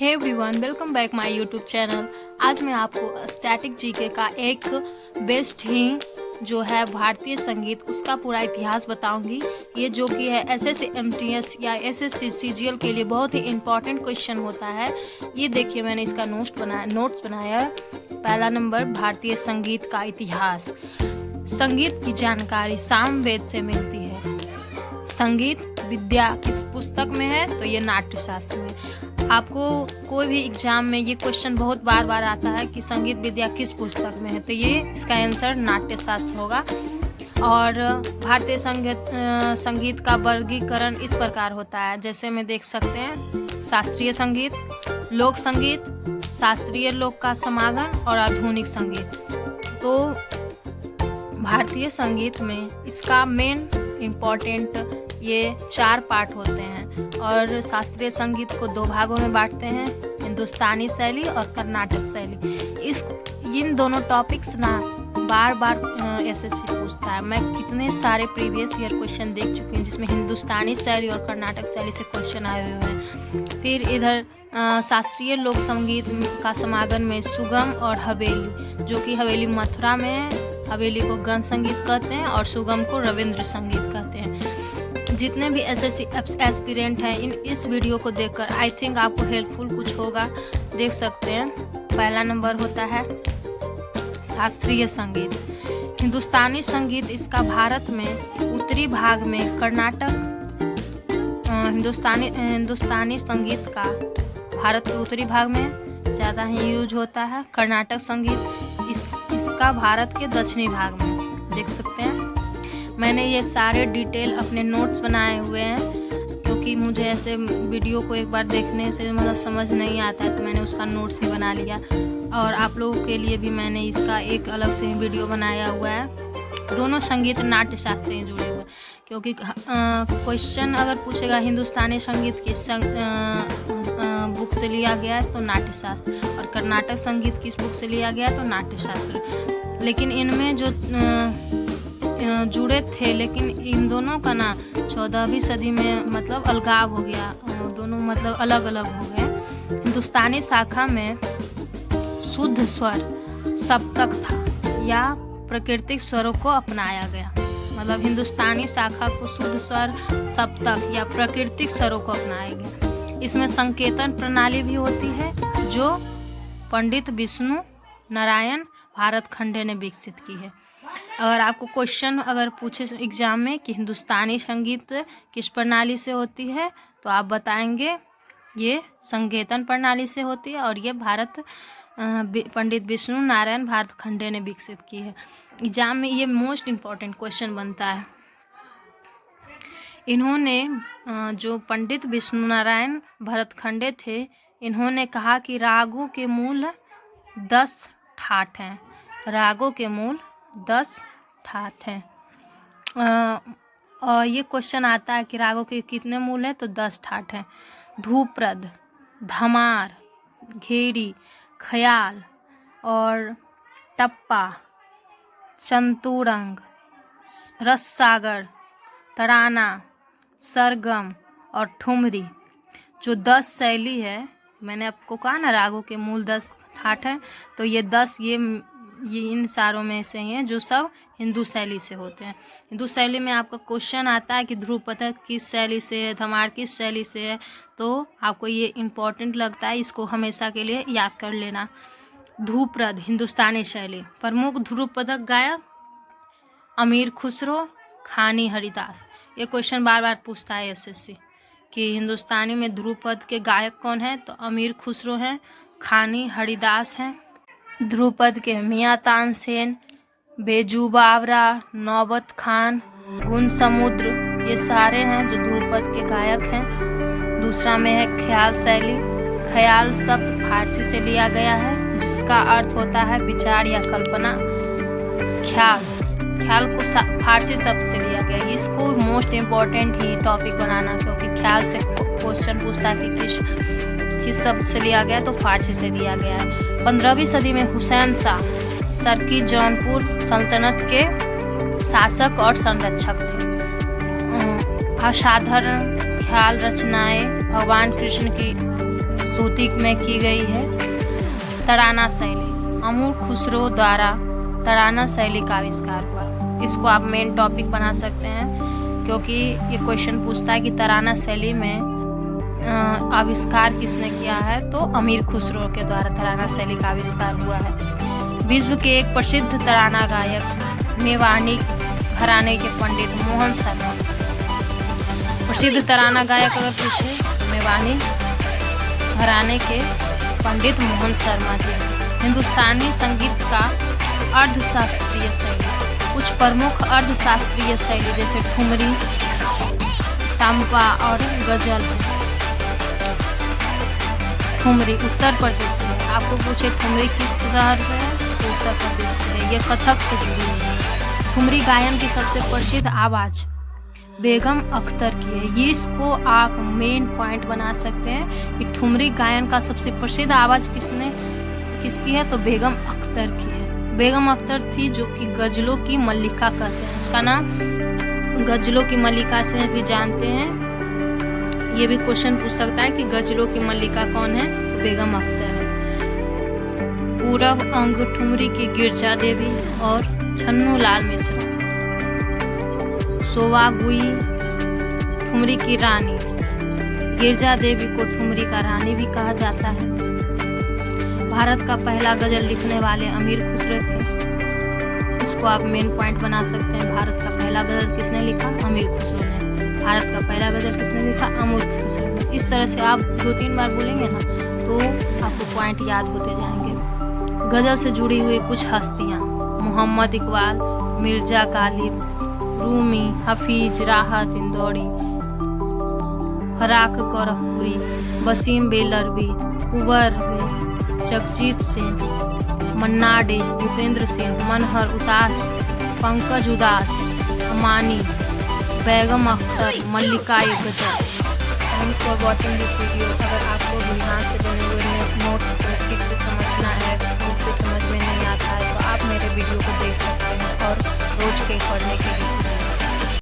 Hey everyone, welcome back my YouTube channel. आज मैं आपको स्टैटिक जीके का एक बेस्ट ही जो है भारतीय संगीत उसका पूरा इतिहास बताऊंगी। ये जो कि है एसएससी एमटीएस या एसएससी सीजीएल के लिए बहुत ही इम्पॉर्टेंट क्वेश्चन होता है। ये देखिए, मैंने इसका नोट्स बनाया। पहला नंबर, भारतीय संगीत का इतिहास। संगीत की जानकारी सामवेद से मिलती है। संगीत विद्या किस पुस्तक में है? तो ये नाट्यशास्त्र में। आपको कोई भी एग्जाम में ये क्वेश्चन बहुत बार बार आता है कि संगीत विद्या किस पुस्तक में है, तो ये इसका आंसर नाट्यशास्त्र होगा। और भारतीय संगीत का वर्गीकरण इस प्रकार होता है, जैसे में देख सकते हैं, शास्त्रीय संगीत, लोक संगीत, शास्त्रीय लोक का समागम और आधुनिक संगीत। तो भारतीय संगीत में इसका मेन इम्पॉर्टेंट ये 4 पार्ट होते हैं। और शास्त्रीय संगीत को 2 भागों में बांटते हैं, हिंदुस्तानी शैली और कर्नाटक शैली। इन दोनों टॉपिक्स ना बार बार एसएससी पूछता है। मैं कितने सारे प्रीवियस ईयर क्वेश्चन देख चुकी हूँ जिसमें हिंदुस्तानी शैली और कर्नाटक शैली से क्वेश्चन आए हुए हैं। फिर इधर शास्त्रीय लोक संगीत का समागम में सुगम और हवेली, जो कि हवेली मथुरा में है। हवेली को गण संगीत कहते हैं और सुगम को रविंद्र संगीत कहते हैं। जितने भी एसएससी एस्पिरेंट हैं, इस वीडियो को देखकर आई थिंक आपको हेल्पफुल कुछ होगा। देख सकते हैं, पहला नंबर होता है शास्त्रीय संगीत। हिंदुस्तानी संगीत इसका भारत में उत्तरी भाग में कर्नाटक, हिंदुस्तानी संगीत का भारत के उत्तरी भाग में ज़्यादा ही यूज होता है। कर्नाटक संगीत इसका भारत के दक्षिणी भाग में। देख सकते हैं, मैंने ये सारे डिटेल अपने नोट्स बनाए हुए हैं, क्योंकि मुझे ऐसे वीडियो को एक बार देखने से मतलब समझ नहीं आता है, तो मैंने उसका नोट्स ही बना लिया। और आप लोगों के लिए भी मैंने इसका एक अलग से वीडियो बनाया हुआ है। दोनों संगीत नाट्यशास्त्र से जुड़े हुए, क्योंकि क्वेश्चन अगर पूछेगा हिंदुस्तानी संगीत किस बुक से लिया गया है तो नाट्यशास्त्र, और कर्नाटक संगीत किस बुक से लिया गया है तो नाट्यशास्त्र। लेकिन इनमें जो जुड़े थे, लेकिन इन दोनों का ना 14वीं सदी में मतलब अलगाव हो गया, दोनों मतलब अलग अलग हो गए। हिंदुस्तानी शाखा में शुद्ध स्वर सप्तक था या प्राकृतिक स्वरों को अपनाया गया। मतलब हिंदुस्तानी शाखा को शुद्ध स्वर सप्तक या प्राकृतिक स्वरों को अपनाया गया। इसमें संकेतन प्रणाली भी होती है, जो पंडित विष्णु नारायण भारत खंडे ने विकसित की है। अगर आपको क्वेश्चन अगर पूछे एग्जाम में कि हिंदुस्तानी संगीत किस प्रणाली से होती है, तो आप बताएंगे ये संकेतन प्रणाली से होती है, और ये पंडित विष्णु नारायण भारत खंडे ने विकसित की है। एग्जाम में ये मोस्ट इम्पॉर्टेंट क्वेश्चन बनता है। इन्होंने जो पंडित विष्णु नारायण भरत खंडे थे, इन्होंने कहा कि रागों के मूल 10 ठाट हैं। रागों के मूल 10 ठाट हैं। और ये क्वेश्चन आता है कि रागों के कितने मूल हैं, तो 10 ठाट हैं। धूप्रद, धमार, घेरी, ख्याल और टप्पा, चंतुरंग, रससागर, तराना, सरगम और ठुमरी। जो 10 शैली है, मैंने आपको कहा ना रागों के मूल 10 ठाट हैं, तो ये 10 ये इन सारों में से हैं जो सब हिंदू शैली से होते हैं। हिंदू शैली में आपका क्वेश्चन आता है कि ध्रुपद किस शैली से है, धमार किस शैली से है, तो आपको ये इम्पोर्टेंट लगता है, इसको हमेशा के लिए याद कर लेना। ध्रुपद हिंदुस्तानी शैली। प्रमुख ध्रुपदक गायक अमीर खुसरो, खानी हरिदास। ये क्वेश्चन बार बार पूछता है एसएससी कि हिंदुस्तानी में ध्रुपद के गायक कौन है, तो अमीर खुसरो हैं, खानी हरिदास हैं। ध्रुपद के मियाँ तानसेन, बेजू बावरा, नौबत खान, गुण समुद्र, ये सारे हैं जो ध्रुपद के गायक हैं। दूसरा में है ख्याल शैली। ख्याल शब्द फारसी से लिया गया है, जिसका अर्थ होता है विचार या कल्पना। ख्याल को फारसी शब्द से लिया गया। इसको मोस्ट इम्पॉर्टेंट ही टॉपिक बनाना, क्योंकि ख्याल से क्वेश्चन पूछता है कि किस शब्द से लिया गया, तो फारसी से लिया गया है। 15वीं सदी में हुसैन शाह सरकी जौनपुर सल्तनत के शासक और संरक्षक थे। असाधारण ख्याल रचनाएं भगवान कृष्ण की स्तुति में की गई है। तराना शैली, अमीर खुसरो द्वारा तराना शैली का आविष्कार हुआ। इसको आप मेन टॉपिक बना सकते हैं, क्योंकि ये क्वेश्चन पूछता है कि तराना शैली में आविष्कार किसने किया है, तो अमीर खुसरो के द्वारा तराना शैली का आविष्कार हुआ है। विश्व के एक प्रसिद्ध तराना गायक मेवाड़ी घराने के पंडित मोहन शर्मा, प्रसिद्ध तराना गायक अगर पूछे तो मेवाड़ी घराने के पंडित मोहन शर्मा जी। हिंदुस्तानी संगीत का अर्धशास्त्रीय शैली, कुछ प्रमुख अर्धशास्त्रीय शैली जैसे ठुमरी, टाम्पा और गजल। ठुमरी उत्तर प्रदेश से, आपको पूछे ठुमरी किस शहर से है तो उत्तर प्रदेश से, ये कथक से जुड़ी हुई है। ठुमरी गायन की सबसे प्रसिद्ध आवाज़ बेगम अख्तर की है। ये इसको आप मेन पॉइंट बना सकते हैं कि ठुमरी गायन का सबसे प्रसिद्ध आवाज़ किसकी है, तो बेगम अख्तर की है। बेगम अख्तर थी जो कि गजलों की मल्लिका कहते हैं, उसका नाम गजलों की मल्लिका से भी जानते हैं। ये भी क्वेश्चन पूछ सकता है कि गजलों की मल्लिका कौन है, तो बेगम अख्तर है। पूरब अंग ठुमरी की गिरजा देवी और छन्नू लाल मिश्रा। सोवागुई ठुमरी की रानी, गिरजा देवी को ठुमरी का रानी भी कहा जाता है। भारत का पहला गजल लिखने वाले अमीर खुसरो थे। इसको आप मेन पॉइंट बना सकते हैं। भारत का पहला गजल किसने लिखा, अमीर खुसरो ने। भारत का पहला गजल किसने लिखा, अमीर खुसरो ने। इस तरह से आप 2-3 बार बोलेंगे ना तो आपको पॉइंट याद होते जाएंगे। गजल से जुड़ी हुई कुछ हस्तियाँ, मोहम्मद इकबाल, मिर्जा गालिब, रूमी, हफीज, राहत इंदौरी, फराक गोरखपुरी, वसीम बेलरबी, कुंवर जगजीत सिंह, मन्ना डे, भूपेंद्र सिंह, मनहर उदास, पंकज उदास, अमानी, बेगम अख्तर, मल्लिका गजल। Thanks for watching this video. अगर आपको बिहार से बने हुए